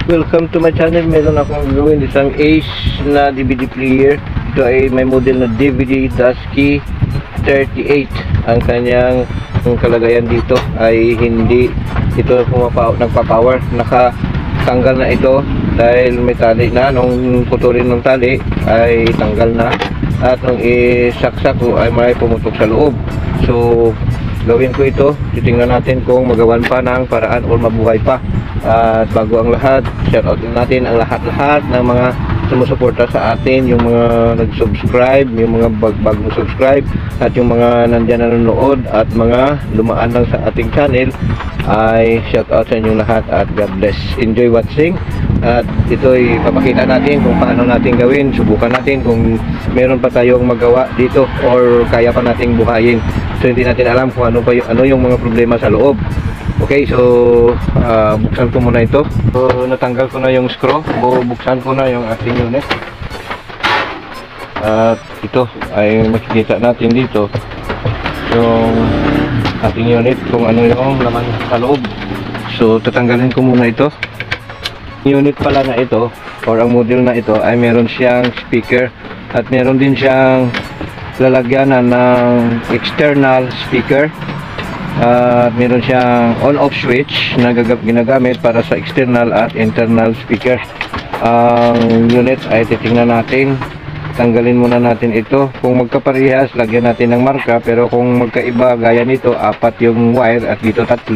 Welcome to my channel. Meron akong gawin isang Ace na DVD player. Ito ay may model na DVD Dasky 38. Ang kanyang kalagayan dito ay hindi ito nagpa-power. Nakatanggal na ito dahil may tali na. Nung putulin ng tali ay tanggal na. At nung isaksak ko ay may pumutok sa loob. So gawin ko ito. Titingnan natin kung magawan pa ng paraan o mabuhay pa. At bago ang lahat, shoutout natin ang lahat-lahat ng mga sumusuporta sa atin, yung mga nag-subscribe, yung mga bagong subscribe, at yung mga nandiyan nanonood at mga lumaan lang sa ating channel, ay shoutout sa inyong lahat at God bless. Enjoy watching. At ito ay papakita natin kung paano natin gawin. Subukan natin kung meron pa tayong magawa dito or kaya pa nating buhayin. So hindi natin alam kung ano yung mga problema sa loob. Okay, so buksan ko muna ito. So natanggal ko na yung screw. Buksan ko na yung ating unit. At ito ay makikita natin dito yung ating unit kung ano yung laman sa loob. So tatanggalin ko muna ito. Unit pala na ito or ang model na ito ay meron siyang speaker at meron din siyang lalagyanan ng external speaker. Meron siyang on-off switch na ginagamit para sa external at internal speaker. Ang unit ay titingnan natin. Tanggalin muna natin ito. Kung magkaparehas, lagyan natin ng marka. Pero kung magkaiba, gaya nito, 4 yung wire at dito 3,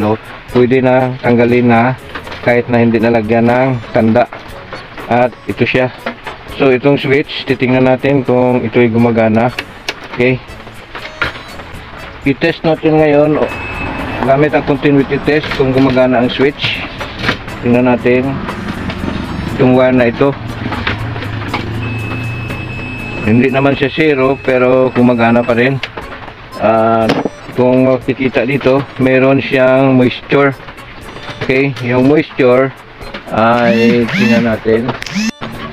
pwede na tanggalin na kahit na hindi nalagyan ng tanda. At ito siya. So itong switch, titingnan natin kung ito ay gumagana. Okay. I-test natin ngayon gamit ang continuity test kung gumagana ang switch. Tingnan natin yung wire na ito. Hindi naman siya 0 pero gumagana pa rin. Kung makikita dito, meron siyang moisture. Okay, yung moisture ay tingnan natin.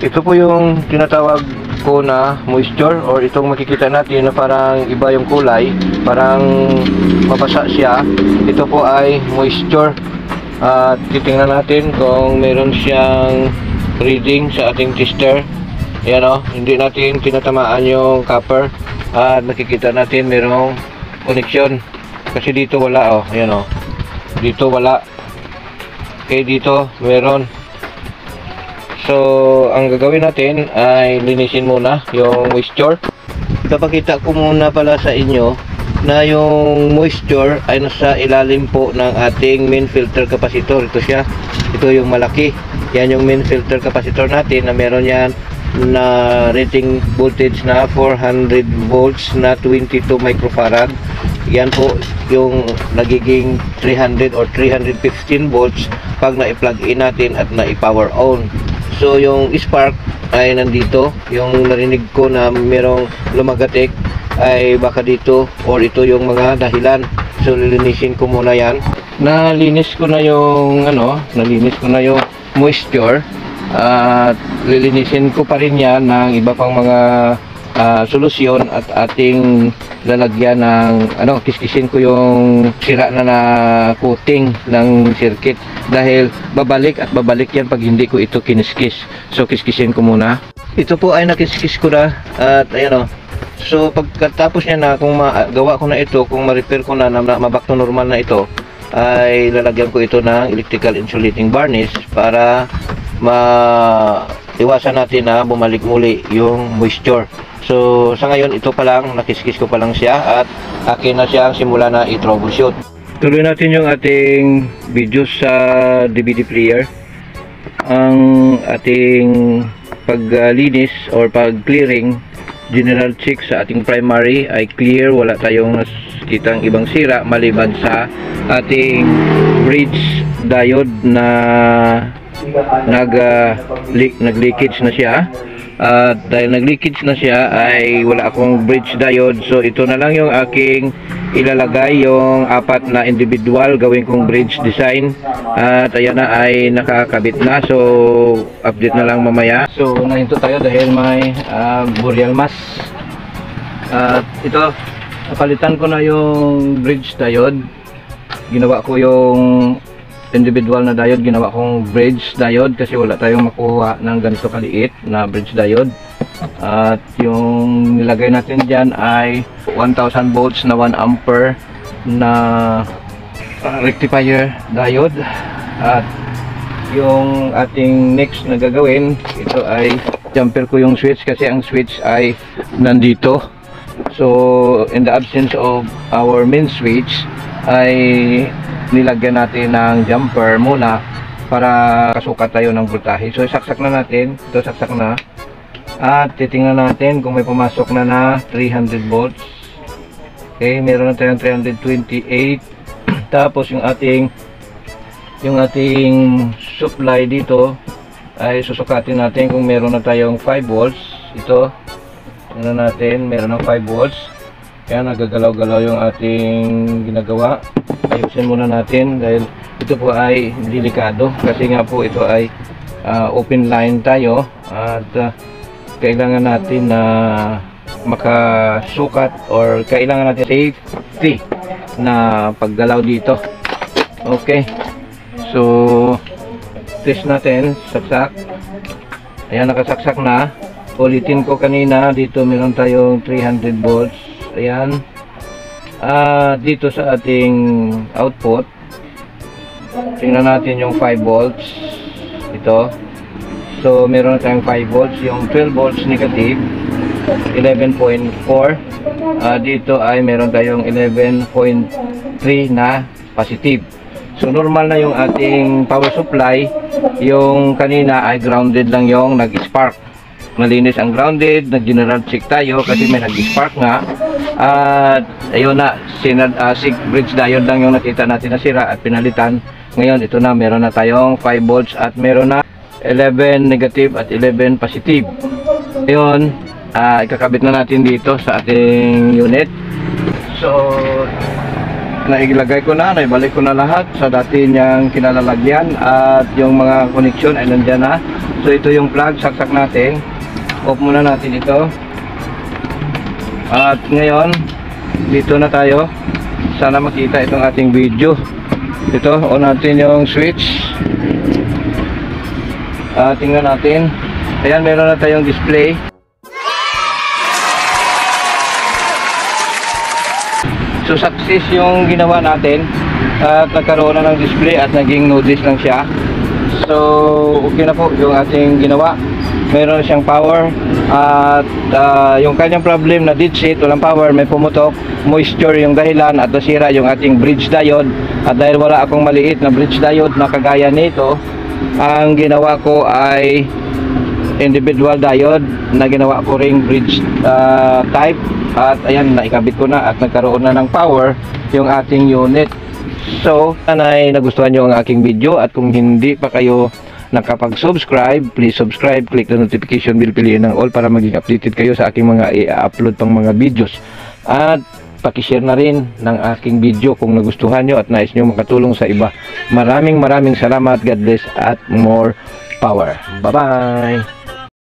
Ito po yung tinatawag ko na moisture, or itong makikita natin na parang iba yung kulay, parang mabasa siya. Ito po ay moisture. At titingnan natin kung meron siyang reading sa ating tester. Ayan o, hindi natin tinatamaan yung copper. At nakikita natin merong connection. Kasi dito wala o, ayan o. Dito wala. Okay, dito meron. So, ang gagawin natin ay linisin muna yung moisture. Ipapakita ko muna pala sa inyo na yung moisture ay nasa ilalim po ng ating main filter capacitor. Ito siya. Ito yung malaki. Yan yung main filter capacitor natin na meron yan na rating voltage na 400 volts na 22 microfarad. Yan po yung nagiging 300 or 315 volts pag na-plug in natin at na-power on. So yung spark ay nandito. Yung narinig ko na merong lumagatik ay baka dito or ito yung mga dahilan. So lilinisin ko muna yan. Nalinis ko na yung moisture. At lilinisin ko pa rin yan ng iba pang mga solusyon at ating lalagyan ng kiskisin ko yung sira na coating ng circuit dahil babalik yan pag hindi ko ito kiniskis. So kiskisin ko muna. Ito po ay nakiskis ko na at ayan o. So pagkatapos niya na, kung magawa ko na ito, kung ma-repair ko na mabak to normal na ito, ay lalagyan ko ito ng electrical insulating varnish para iwasan natin na bumalik muli yung moisture. So sa ngayon ito pa lang, nakiskis ko pa lang siya at akin na siya ang simula na i-troubleshoot. Tuloy natin yung ating video sa DVD player. Ang ating paglinis or pag-clearing, general check sa ating primary ay clear, wala tayong nakitang ibang sira maliban sa ating bridge diode na nag-leakage na siya. At dahil nag-leakage na siya ay wala akong bridge diode, so ito na lang yung aking ilalagay, yung 4 na individual gawin kong bridge design. At ayan na, ay nakakabit na, so update na lang mamaya. So nahinto tayo dahil may burial mass. At ito, napalitan ko na yung bridge diode. Ginawa ko yung individual na diode, ginawa kong bridge diode kasi wala tayong makuha ng ganito kaliit na bridge diode. At yung nilagay natin dyan ay 1000 volts na 1 ampere na rectifier diode. At yung ating next na gagawin, ito ay jumper ko yung switch kasi ang switch ay nandito. So in the absence of our main switch ay nilagyan natin ng jumper muna para kasukat tayo ng voltahe. So saksak na natin, ito saksak na, at titingnan natin kung may pumasok na 300 volts. Okay, meron na tayong 328. Tapos yung ating supply dito ay susukatin natin kung meron na tayong 5 volts. Ito meron ng 5 volts. Kaya nagagalaw-galaw yung ating ginagawa. Ayusin muna natin dahil ito po ay delikado kasi nga po ito ay open line tayo at kailangan natin na makasukat or kailangan natin safety na paggalaw dito. Okay, so test natin, saksak. Ayan, nakasaksak na. Ulitin ko kanina, dito meron tayong 300 volts. Ayan. Dito sa ating output, tingnan natin yung 5 volts. Ito. So, meron tayong 5 volts. Yung 12 volts negative, 11.4. Dito ay meron tayong 11.3 na positive. So, normal na yung ating power supply. Yung kanina ay grounded lang yung nag-spark. Malinis ang grounded, nag-general check tayo kasi may nag-spark nga. At ayun na, sig bridge diode lang yung nakita natin na sira at pinalitan. Ngayon, ito na, meron na tayong 5 volts at meron na 11 negative at 11 positive. Ngayon, ikakabit na natin dito sa ating unit. So, nailagay ko na, naibalik ko na lahat sa dati niyang kinalalagyan at yung mga connection ay nandiyan na. So, ito yung plug, saksak natin. Off muna natin ito. At ngayon, dito na tayo. Sana makita itong ating video. Ito, on natin yung switch. Tingnan natin. Ayan, meron na tayong display. So, success yung ginawa natin. At nagkaroon na ng display at naging nodes lang siya. So, okay na po yung ating ginawa. Meron siyang power at yung kanyang problem na dead sheet, walang power, may pumutok, moisture yung dahilan at nasira yung ating bridge diode. At dahil wala akong maliit na bridge diode na kagaya nito, ang ginawa ko ay individual diode na ginawa ko ring bridge type. At ayan, naikabit ko na at nagkaroon na ng power yung ating unit. So, sana'y nagustuhan nyo ang aking video at kung hindi pa kayo nakapag-subscribe, please subscribe, click the notification bell, piliin ng all para maging updated kayo sa aking mga i-upload pang mga videos. At pakishare na rin ng aking video kung nagustuhan nyo at nais nyo makatulong sa iba. Maraming salamat. God bless at more power. Bye-bye!